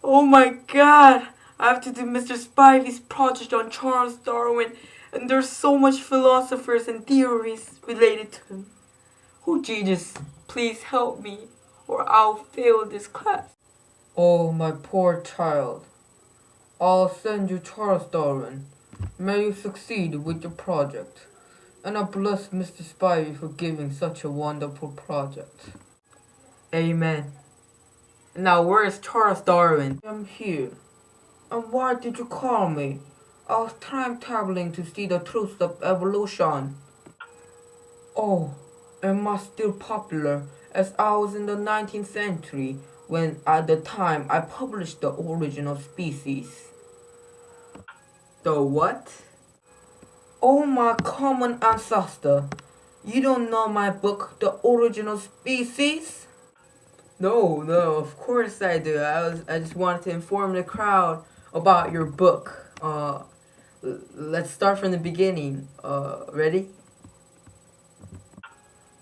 Oh my god! I have to do Mr. Spivey's project on Charles Darwin, and there's so much philosophers and theories related to him. Oh Jesus, please help me, or I'll fail this class. Oh, my poor child. I'll send you Charles Darwin. May you succeed with your project. And I bless Mr. Spivey for giving such a wonderful project. Amen. Now where's Charles Darwin? I'm here. And why did you call me? I was time-traveling to see the truth of evolution. Oh, am I still popular as I was in the 19th century when at the time I published The Origin of Species? The what? Oh, my common ancestor. You don't know my book, The Origin of Species? No, of course I do. I just wanted to inform the crowd about your book. Let's start from the beginning. Ready?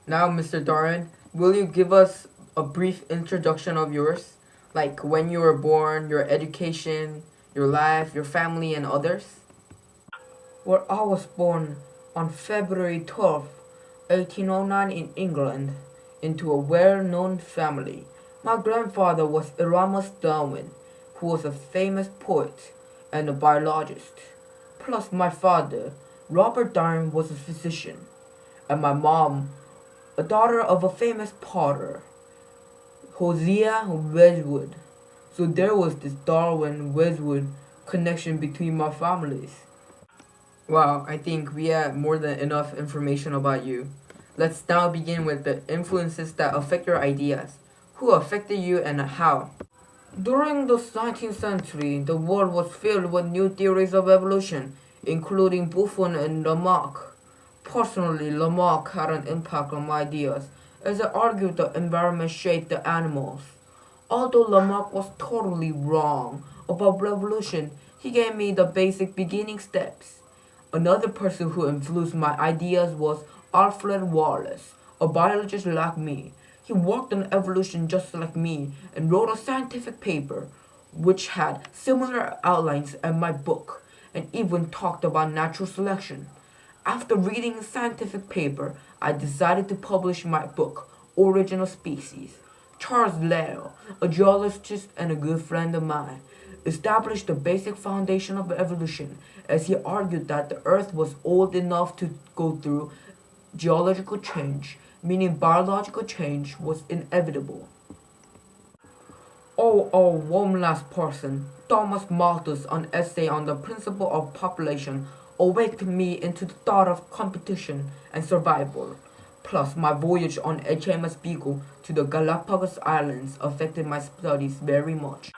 Now, Mr. Darwin, will you give us a brief introduction of yours? Like when you were born, your education, your life, your family, and others? Well, I was born on February 12, 1809 in England, into a well-known family. My grandfather was Erasmus Darwin, who was a famous poet and a biologist. Plus my father, Robert Darwin, was a physician. And my mom, a daughter of a famous potter, Hosea Wedgwood. So there was this Darwin-Wedgwood connection between my families. Wow, I think we have more than enough information about you. Let's now begin with the influences that affect your ideas. Who affected you and how? During the 19th century, the world was filled with new theories of evolution, including Buffon and Lamarck. Personally, Lamarck had an impact on my ideas, as I argued the environment shaped the animals. Although Lamarck was totally wrong about evolution, he gave me the basic beginning steps. Another person who influenced my ideas was Alfred Wallace, a biologist like me. He worked on evolution just like me and wrote a scientific paper which had similar outlines as my book and even talked about natural selection. After reading the scientific paper, I decided to publish my book, Origin of Species. Charles Lyell, a geologist and a good friend of mine, established the basic foundation of evolution as he argued that the earth was old enough to go through geological change, meaning biological change was inevitable. One last person, Thomas Malthus' an essay on the principle of population awakened me into the thought of competition and survival. Plus, my voyage on HMS Beagle to the Galapagos Islands affected my studies very much.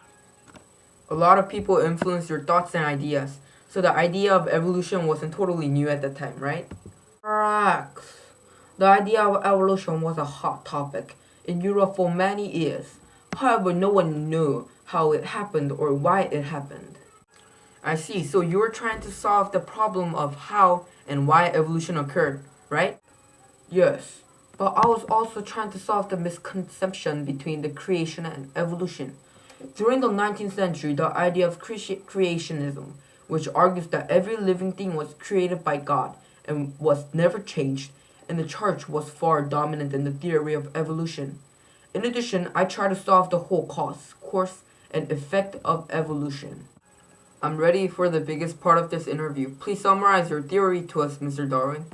A lot of people influenced your thoughts and ideas, so the idea of evolution wasn't totally new at the time, right? Correct. The idea of evolution was a hot topic in Europe for many years. However, no one knew how it happened or why it happened. I see, so you were trying to solve the problem of how and why evolution occurred, right? Yes, but I was also trying to solve the misconception between the creation and evolution. During the 19th century, the idea of creationism, which argues that every living thing was created by God and was never changed, and the church was far dominant in the theory of evolution. In addition, I try to solve the whole cause, course, and effect of evolution. I'm ready for the biggest part of this interview. Please summarize your theory to us, Mr. Darwin.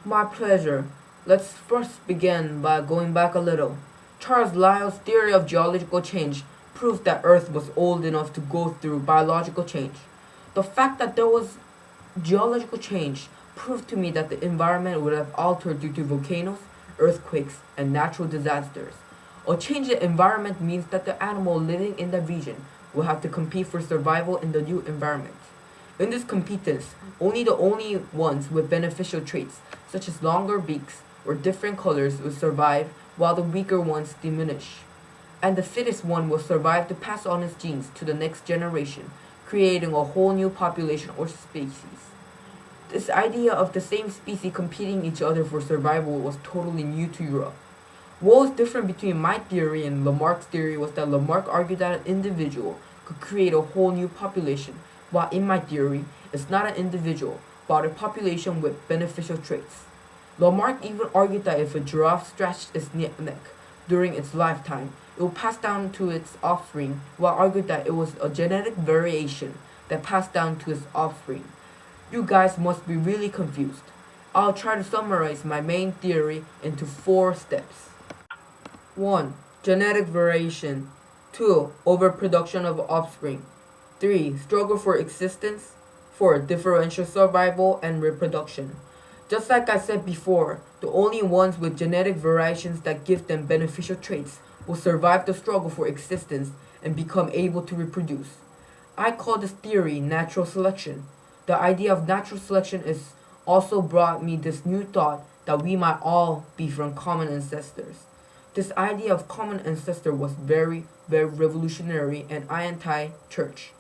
My pleasure. Let's first begin by going back a little. Charles Lyell's theory of geological change proved that Earth was old enough to go through biological change. The fact that there was geological change proved to me that the environment would have altered due to volcanoes, earthquakes, and natural disasters. A changed environment means that the animal living in the region will have to compete for survival in the new environment. In this competence, only the only ones with beneficial traits, such as longer beaks or different colors, will survive while the weaker ones diminish. And the fittest one will survive to pass on his genes to the next generation, creating a whole new population or species. This idea of the same species competing each other for survival was totally new to Europe. What was different between my theory and Lamarck's theory was that Lamarck argued that an individual could create a whole new population, while in my theory, it's not an individual, but a population with beneficial traits. Lamarck even argued that if a giraffe stretched its neck during its lifetime, it would pass down to its offspring, while argued that it was a genetic variation that passed down to its offspring. You guys must be really confused. I'll try to summarize my main theory into 4 steps. 1. Genetic variation. 2. Overproduction of offspring. 3. Struggle for existence. 4. Differential survival and reproduction. Just like I said before, the only ones with genetic variations that give them beneficial traits will survive the struggle for existence and become able to reproduce. I call this theory natural selection. The idea of natural selection is also brought me this new thought that we might all be from common ancestors. This idea of common ancestor was very, very revolutionary and anti-church.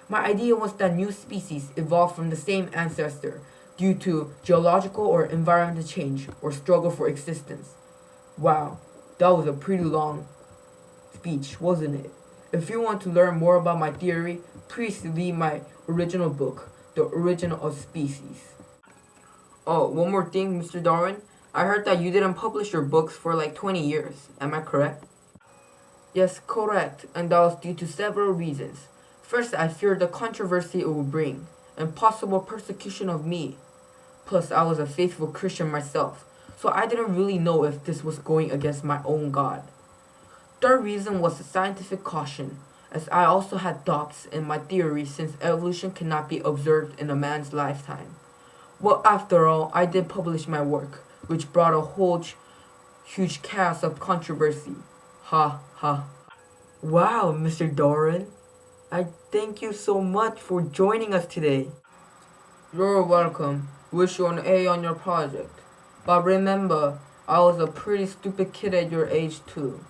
My idea was that new species evolved from the same ancestor due to geological or environmental change or struggle for existence. Wow, that was a pretty long speech, wasn't it? If you want to learn more about my theory, please read my original book, The Origin of Species. Oh, one more thing, Mr. Darwin. I heard that you didn't publish your books for like 20 years. Am I correct? Yes, correct, and that was due to several reasons. First, I feared the controversy it would bring, and possible persecution of me. Plus, I was a faithful Christian myself, so I didn't really know if this was going against my own God. Third reason was the scientific caution, as I also had doubts in my theory since evolution cannot be observed in a man's lifetime. Well, after all, I did publish my work, which brought a whole huge chaos of controversy. Ha ha. Wow, Mr. Darwin. I thank you so much for joining us today. You're welcome. Wish you an A on your project. But remember, I was a pretty stupid kid at your age too.